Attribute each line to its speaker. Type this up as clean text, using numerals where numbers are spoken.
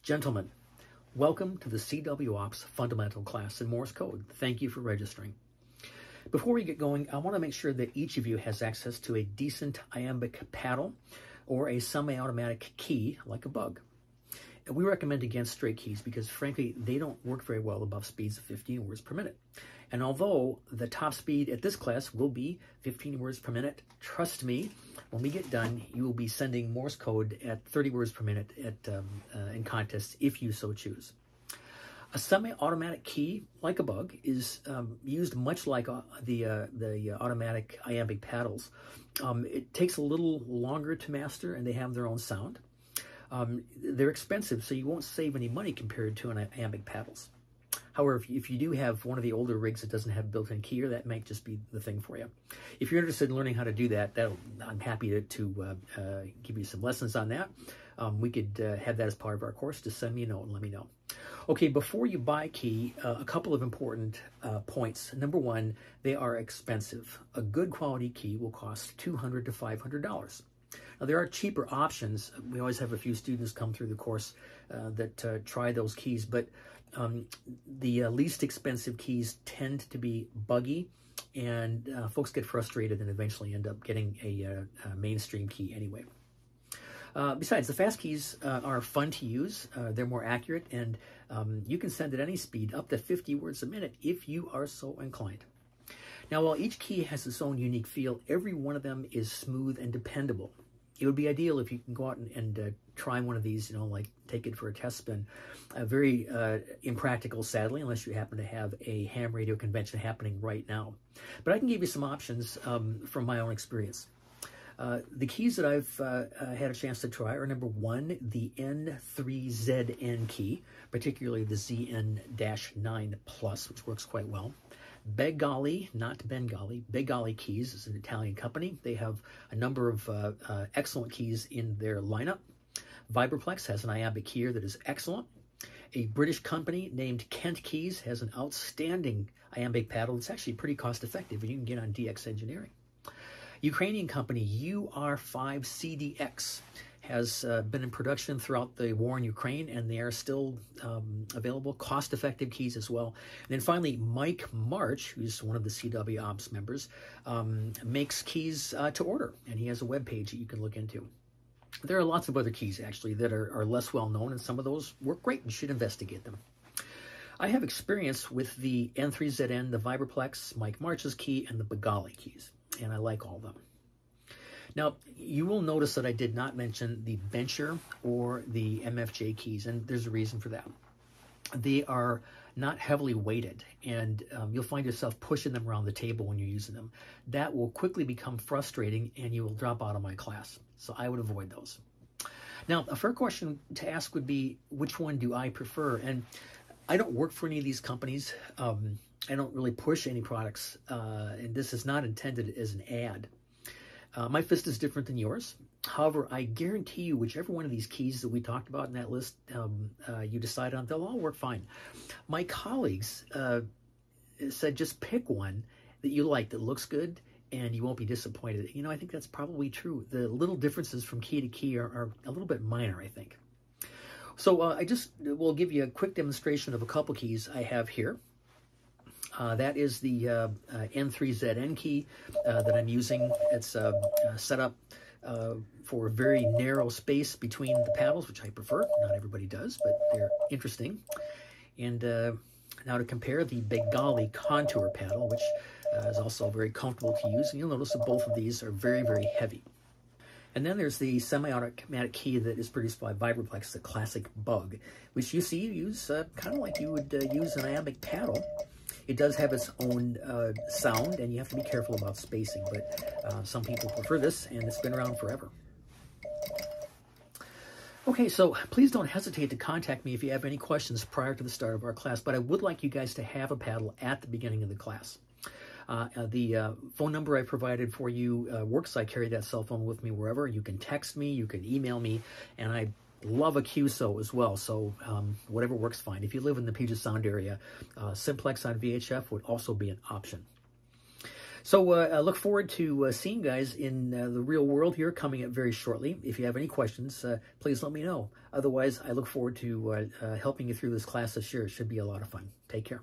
Speaker 1: Gentlemen, welcome to the CW Ops Fundamental class in Morse code. Thank you for registering. Before we get going, I want to make sure that each of you has access to a decent Iambic paddle or a semi-automatic key like a bug. We recommend against straight keys because, frankly, they don't work very well above speeds of 15 words per minute. And although the top speed at this class will be 15 words per minute, trust me, when we get done, you will be sending Morse code at 30 words per minute in contests if you so choose. A semi-automatic key, like a bug, is used much like the automatic Iambic paddles. It takes a little longer to master, and they have their own sound. They're expensive, so you won't save any money compared to an Iambic paddles. However, if you do have one of the older rigs that doesn't have built-in keyer, that might just be the thing for you. If you're interested in learning how to do that, I'm happy to give you some lessons on that. We could have that as part of our course. Just send me a note and let me know. Okay, before you buy a key, a couple of important points. Number one, they are expensive. A good quality key will cost $200 to $500. Now, there are cheaper options. We always have a few students come through the course that try those keys, but the least expensive keys tend to be buggy, and folks get frustrated and eventually end up getting a mainstream key anyway. Besides, the fast keys are fun to use. They're more accurate, and you can send at any speed up to 50 words a minute if you are so inclined. Now, while each key has its own unique feel, every one of them is smooth and dependable. It would be ideal if you can go out and try one of these, like take it for a test spin. Very impractical, sadly, unless you happen to have a ham radio convention happening right now. But I can give you some options from my own experience. The keys that I've had a chance to try are, number one, the N3ZN key, particularly the ZN-9 Plus, which works quite well. Beggali, not Bengali, Beggali Keys is an Italian company. They have a number of excellent keys in their lineup. Vibraplex has an Iambic keyer that is excellent. A British company named Kent Keys has an outstanding Iambic paddle that's actually pretty cost effective, and you can get on DX Engineering. Ukrainian company UR5CDX has been in production throughout the war in Ukraine, and they are still available, cost-effective keys as well. And then finally, Mike March, who's one of the CW Ops members, makes keys to order, and he has a web page that you can look into. There are lots of other keys, actually, that are less well-known, and some of those work great and should investigate them. I have experience with the N3ZN, the Vibraplex, Mike March's key, and the Beggali keys, and I like all of them. Now, you will notice that I did not mention the bencher or the MFJ keys, and there's a reason for that. They are not heavily weighted, and you'll find yourself pushing them around the table when you're using them. That will quickly become frustrating, and you will drop out of my class, so I would avoid those. Now, a fair question to ask would be, which one do I prefer? And I don't work for any of these companies. I don't really push any products, and this is not intended as an ad. My fist is different than yours. However, I guarantee you, whichever one of these keys that we talked about in that list you decide on, they'll all work fine. My colleagues said just pick one that you like, that looks good, and you won't be disappointed. I think that's probably true. The little differences from key to key are a little bit minor, I think. So I just will give you a quick demonstration of a couple keys I have here. That is the N3ZN key that I'm using. It's set up for a very narrow space between the paddles, which I prefer. Not everybody does, but they're interesting. And now to compare, the Beggali contour paddle, which is also very comfortable to use. And you'll notice that both of these are very, very heavy. And then there's the semi-automatic key that is produced by Vibraplex, the classic bug, which you use kind of like you would use an Iambic paddle. It does have its own sound, and you have to be careful about spacing, but some people prefer this, and it's been around forever. Okay, so please don't hesitate to contact me if you have any questions prior to the start of our class, but I would like you guys to have a paddle at the beginning of the class. The phone number I provided for you works. I carry that cell phone with me wherever. You can text me, you can email me, and I love a QSO as well, so whatever works fine. If you live in the Puget Sound area, Simplex on VHF would also be an option. So I look forward to seeing you guys in the real world here coming up very shortly. If you have any questions, please let me know. Otherwise, I look forward to helping you through this class this year. It should be a lot of fun. Take care.